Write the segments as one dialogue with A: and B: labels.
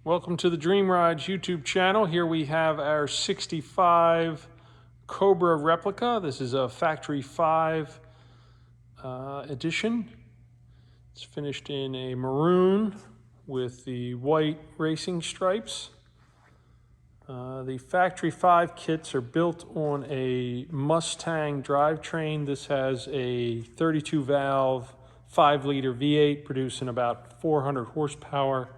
A: Welcome to the Dream Rides YouTube channel. Here we have our 65 Cobra replica. This is a Factory 5 edition. It's finished in a maroon with the white racing stripes. The Factory 5 kits are built on a Mustang drivetrain. This has a 32 valve 5-liter V8 producing about 400 horsepower.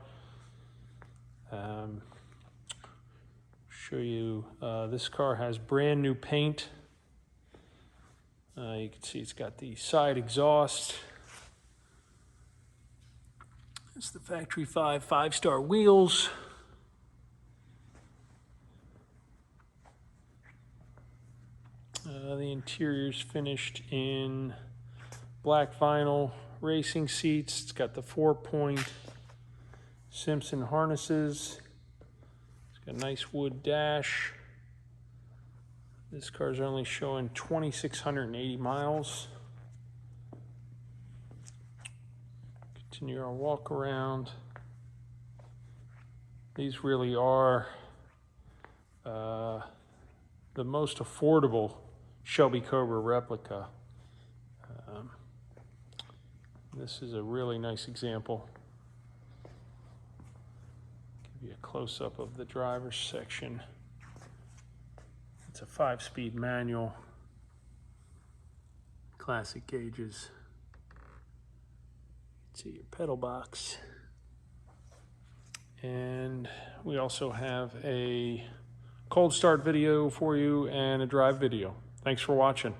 A: Show you, this car has brand new paint. You can see it's got the side exhaust. It's the Factory 5 5-star wheels. The interior's finished in black vinyl racing seats. It's got the 4-point Simpson harnesses. It's got a nice wood dash. This car's only showing 2,680 miles. Continue our walk around. These really are the most affordable Shelby Cobra replica. This is a really nice example. Give you a close-up of the driver's section. It's a 5-speed manual, classic gauges. You can see your pedal box. And we also have a cold start video for you and a drive video. Thanks for watching.